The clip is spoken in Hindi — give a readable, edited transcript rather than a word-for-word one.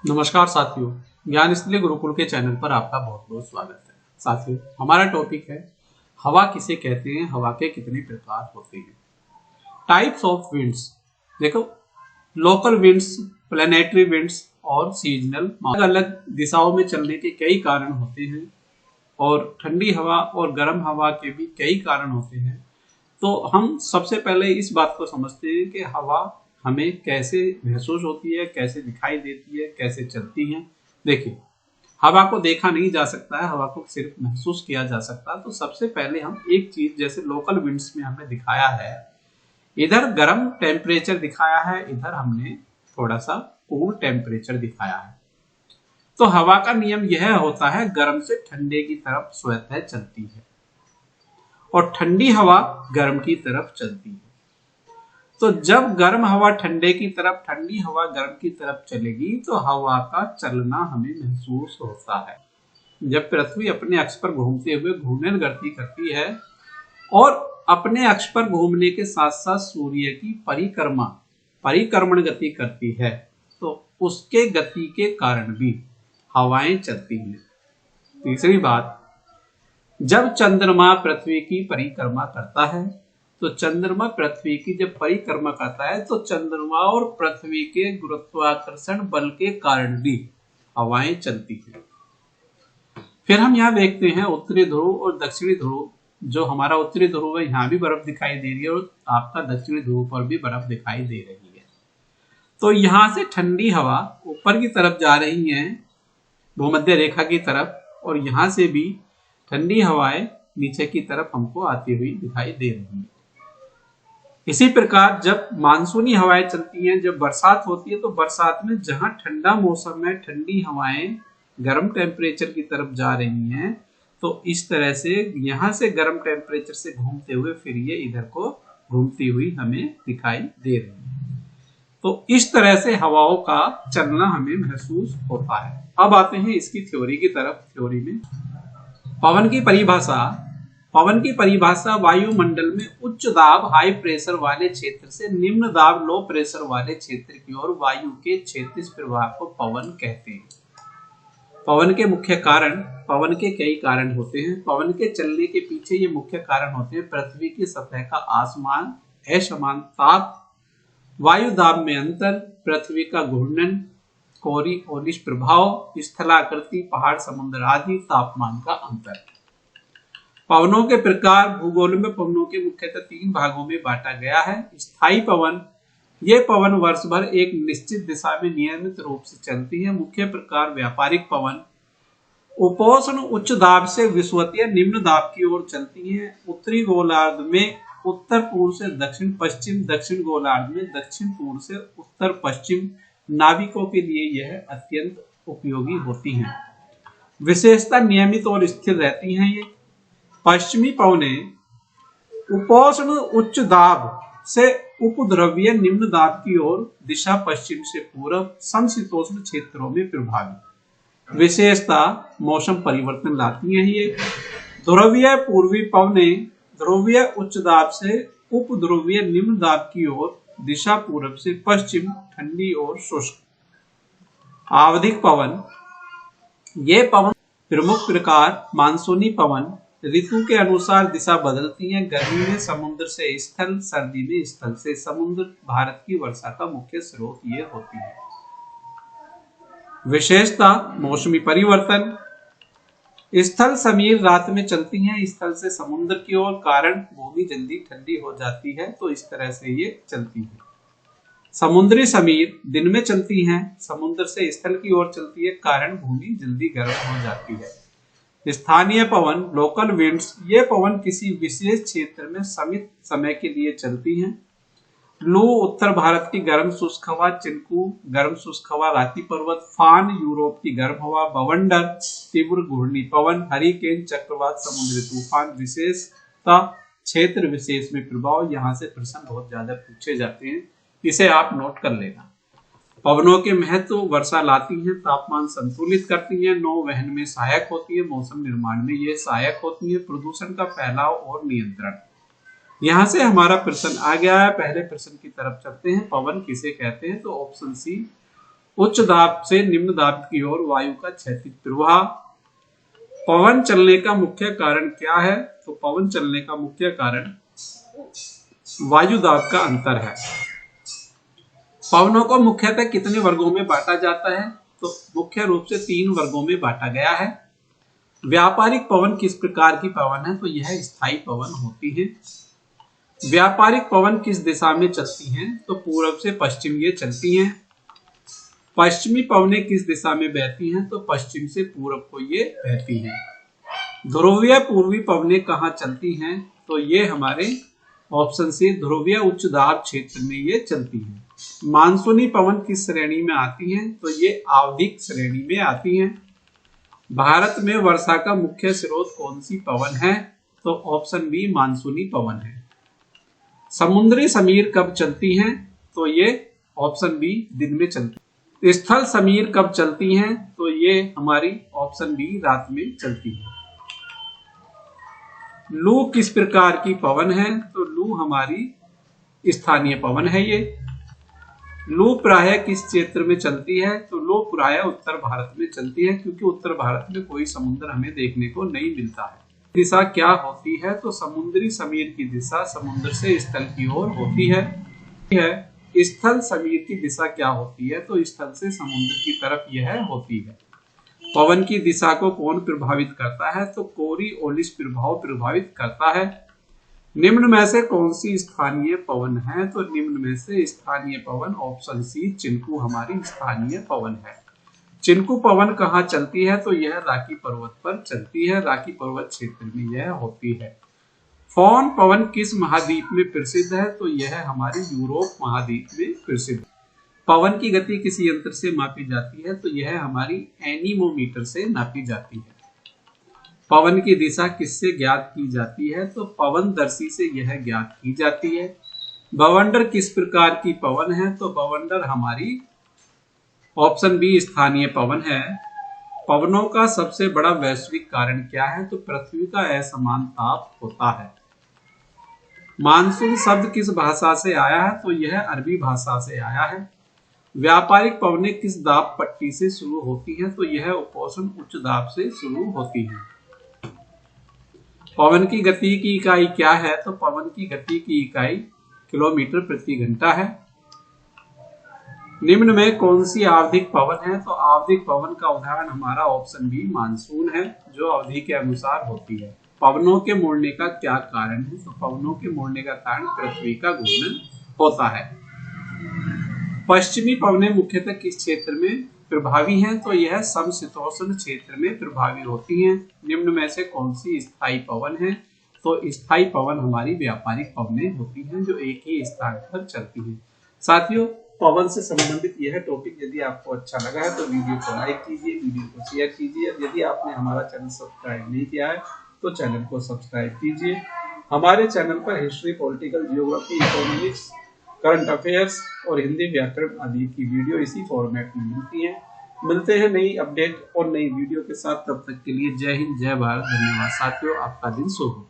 नमस्कार साथियों, ज्ञान स्थली गुरुकुल के चैनल पर आपका बहुत बहुत स्वागत है। साथियों, हमारा टॉपिक है हवा किसे कहते हैं, हवा के कितने प्रकार होते हैं। Types of winds. देखो, लोकल विंड्स, प्लैनेटरी विंड्स और सीजनल। अलग अलग दिशाओं में चलने के कई कारण होते हैं और ठंडी हवा और गर्म हवा के भी कई कारण होते हैं। तो हम सबसे पहले इस बात को समझते हैं कि हवा हमें कैसे महसूस होती है, कैसे दिखाई देती है, कैसे चलती है। देखिए, हवा को देखा नहीं जा सकता है, हवा को सिर्फ महसूस किया जा सकता है। तो सबसे पहले हम एक चीज, जैसे लोकल विंड्स में हमने दिखाया है, इधर गर्म टेम्परेचर दिखाया है, इधर हमने थोड़ा सा कूल टेम्परेचर दिखाया है। तो हवा का नियम यह होता है, गर्म से ठंडे की तरफ स्वतः चलती है और ठंडी हवा गर्म की तरफ चलती है। तो जब गर्म हवा ठंडे की तरफ, ठंडी हवा गर्म की तरफ चलेगी तो हवा का चलना हमें महसूस होता है। जब पृथ्वी अपने अक्ष पर घूमते हुए घूर्णन गति करती है और अपने अक्ष पर घूमने के साथ साथ सूर्य की परिक्रमण गति करती है, तो उसके गति के कारण भी हवाएं चलती हैं। तीसरी बात, जब चंद्रमा पृथ्वी की परिक्रमा करता है, तो चंद्रमा पृथ्वी की जब परिक्रमा करता है तो चंद्रमा और पृथ्वी के गुरुत्वाकर्षण बल के कारण भी हवाएं चलती हैं। फिर हम यहाँ देखते हैं उत्तरी ध्रुव और दक्षिणी ध्रुव। जो हमारा उत्तरी ध्रुव है, यहाँ भी बर्फ दिखाई दे रही है और आपका दक्षिणी ध्रुव पर भी बर्फ दिखाई दे रही है। तो यहाँ से ठंडी हवा ऊपर की तरफ जा रही है, भूमध्य रेखा की तरफ, और यहाँ से भी ठंडी हवाएं नीचे की तरफ हमको आती हुई दिखाई दे रही है। इसी प्रकार जब मानसूनी हवाएं चलती हैं, जब बरसात होती है, तो बरसात में जहां ठंडा मौसम है, ठंडी हवाएं गर्म टेम्परेचर की तरफ जा रही हैं, तो इस तरह से यहां से गर्म टेम्परेचर से घूमते हुए फिर ये इधर को घूमती हुई हमें दिखाई दे रही है। तो इस तरह से हवाओं का चलना हमें महसूस होता है। अब आते हैं इसकी थ्योरी की तरफ। थ्योरी में पवन की परिभाषा वायुमंडल में उच्च दाब हाई प्रेशर वाले क्षेत्र से निम्न दाब लो प्रेशर वाले क्षेत्र की ओर वायु के क्षैतिज प्रवाह को पवन कहते हैं। पवन के मुख्य कारण, पवन के कई कारण होते हैं। पवन के चलने के पीछे ये मुख्य कारण होते हैं: पृथ्वी की सतह का असमान ताप, वायु दाब में अंतर, पृथ्वी का घूर्णन, कोरियोलिस प्रभाव, स्थलाकृति, पहाड़, समुद्र आदि, तापमान का अंतर। पवनों के प्रकार। भूगोल में पवनों के मुख्यतः 3 भागों में बांटा गया है। स्थायी पवन, ये पवन वर्ष भर एक निश्चित दिशा में नियमित रूप से चलती है। मुख्य प्रकार व्यापारिक पवन, उपोष्ण उच्च दाब से विषुवतीय निम्न दाब की ओर चलती है। उत्तरी गोलार्ध में उत्तर पूर्व से दक्षिण पश्चिम, दक्षिण गोलार्ध में दक्षिण पूर्व से उत्तर पश्चिम। नाविकों के लिए यह अत्यंत उपयोगी होती हैं। विशेषता नियमित और स्थिर रहती हैं। ये पश्चिमी पवनें उपोष्ण उच्च दाब से उपद्रवीय निम्न दाब की ओर दिशा पश्चिम से पूर्व समशीतोष्ण क्षेत्रों में प्रभावी। विशेषता मौसम परिवर्तन लाती हैं। ये ध्रुवीय पूर्वी पवनें ध्रुवीय उच्च दाब से उपध्रुवीय निम्न दाब की ओर दिशा पूर्व से पश्चिम, ठंडी और शुष्क। आवधिक पवन, ये पवन प्रमुख प्रकार मानसूनी पवन ऋतु के अनुसार दिशा बदलती हैं। गर्मी में समुद्र से स्थल, सर्दी में स्थल से समुद्र। भारत की वर्षा का मुख्य स्रोत ये होती है। विशेषता मौसमी परिवर्तन, स्थल समीर रात में चलती हैं स्थल से समुद्र की ओर, कारण भूमि जल्दी ठंडी हो जाती है, तो इस तरह से ये चलती है। समुद्री समीर दिन में चलती हैं, समुद्र से स्थल की ओर चलती है, कारण भूमि जल्दी गर्म हो जाती है। स्थानीय पवन लोकल विंड्स, ये पवन किसी विशेष क्षेत्र में सीमित समय के लिए चलती हैं। लू उत्तर भारत की गर्म शुष्क हवा, चिनकू गर्म शुष्क हवा, राती पर्वत, फान यूरोप की गर्म हवा, बवंडर तीव्र घूर्णी पवन, हरिकेन चक्रवात, समुद्री तूफान। विशेषता क्षेत्र विशेष में प्रभाव। यहाँ से प्रश्न बहुत ज्यादा पूछे जाते हैं, इसे आप नोट कर लेना। पवनों के महत्व, वर्षा लाती हैं, तापमान संतुलित करती हैं, नौवहन में सहायक होती है, मौसम निर्माण में ये सहायक होती है, प्रदूषण का फैलाव और नियंत्रण। यहाँ से हमारा प्रश्न आ गया है। पहले प्रश्न की तरफ चलते हैं, पवन किसे कहते हैं? तो ऑप्शन सी उच्च दाब से निम्न दाब की ओर वायु का क्षैतिज प्रवाह। पवन चलने का मुख्य कारण क्या है? तो पवन चलने का मुख्य कारण वायु दाब का अंतर है। पवनों को मुख्यतः कितने वर्गों में बांटा जाता है? तो मुख्य रूप से 3 वर्गों में बांटा गया है। व्यापारिक पवन किस प्रकार की पवन है? तो यह स्थायी पवन होती है। व्यापारिक पवन किस दिशा में चलती हैं? तो पूर्व से पश्चिम ये चलती हैं। पश्चिमी पवनें किस दिशा में बहती हैं? तो पश्चिम से पूर्व को ये बहती हैं। ध्रुवीय पूर्वी पवनें कहाँ चलती हैं? तो ये हमारे ऑप्शन सी ध्रुवीय उच्च दाब क्षेत्र में ये चलती हैं। मानसूनी पवन किस श्रेणी में आती हैं? तो ये आवधिक श्रेणी में आती हैं। भारत में वर्षा का मुख्य स्रोत कौन सी पवन है? तो ऑप्शन बी मानसूनी पवन है। समुद्री समीर कब चलती हैं? तो ये ऑप्शन बी दिन में चलती है। स्थल समीर कब चलती हैं? तो ये हमारी ऑप्शन बी रात में चलती है। लू किस प्रकार की पवन है? तो लू हमारी स्थानीय पवन है। ये लू प्रायः किस क्षेत्र में चलती है? तो लू प्रायः उत्तर भारत में चलती है, क्योंकि उत्तर भारत में कोई समुद्र हमें देखने को नहीं मिलता है। दिशा क्या होती है? तो समुद्री समीर की दिशा समुद्र से स्थल की ओर होती है। स्थल समीर की दिशा क्या होती है? तो स्थल से समुद्र की तरफ यह होती है। पवन की दिशा को कौन प्रभावित करता है? तो कोरियोलिस प्रभाव प्रभावित करता है। निम्न में से कौन सी स्थानीय पवन है? तो निम्न में से स्थानीय पवन ऑप्शन सी चिनकू हमारी स्थानीय पवन है। चिनकू पवन कहाँ चलती है? तो यह राकी पर्वत पर चलती है। राकी पर्वत क्षेत्र में यह होती है। फोन पवन किस महाद्वीप में प्रसिद्ध है? तो यह हमारे यूरोप महाद्वीप में प्रसिद्ध है। पवन की गति किस यंत्र से मापी जाती है? तो यह हमारी एनीमोमीटर से नापी जाती है। पवन की दिशा किससे ज्ञात की जाती है? तो पवनदर्शी से यह ज्ञात की जाती है। बवंडर किस प्रकार की पवन है? तो बवंडर हमारी ऑप्शन बी स्थानीय पवन है। पवनों का सबसे बड़ा वैश्विक कारण क्या है? तो पृथ्वी का असमान ताप होता है। मानसून शब्द किस भाषा से आया है? तो यह अरबी भाषा से आया है। व्यापारिक पवनें किस दाब पट्टी से शुरू होती हैं? तो यह उपोष्ण उच्च दाब से शुरू होती हैं। पवन की गति की इकाई क्या है? तो पवन की गति की इकाई किलोमीटर प्रति घंटा है। निम्न में कौन सी आवधिक पवन है? तो आवधिक पवन का उदाहरण हमारा ऑप्शन बी मानसून है, जो अवधि के अनुसार होती है। पवनों के मोड़ने का क्या कारण है? तो पवनों के मोड़ने का कारण पृथ्वी का घूर्णन होता है। पश्चिमी पवनें मुख्यतः किस क्षेत्र में प्रभावी हैं? तो यह समशीतोष्ण क्षेत्र में प्रभावी होती हैं। निम्न में से कौन सी स्थायी पवन है? तो स्थायी पवन हमारी व्यापारिक पवनें होती हैं, जो एक ही स्थान पर चलती हैं। साथियों, पवन से संबंधित यह टॉपिक यदि आपको अच्छा लगा है तो वीडियो को लाइक कीजिए, वीडियो को शेयर कीजिए। यदि आपने हमारा चैनल सब्सक्राइब नहीं किया है तो चैनल को सब्सक्राइब कीजिए। हमारे चैनल पर history, political, geography, economics, current affairs और हिंदी व्याकरण आदि की वीडियो इसी फॉर्मेट में मिलती हैं। मिलते हैं नई अपडेट और नई वीडियो के साथ। तब तक के लिए जय हिंद, जय भारत, धन्यवाद। साथियों, आपका दिन शुभ हो।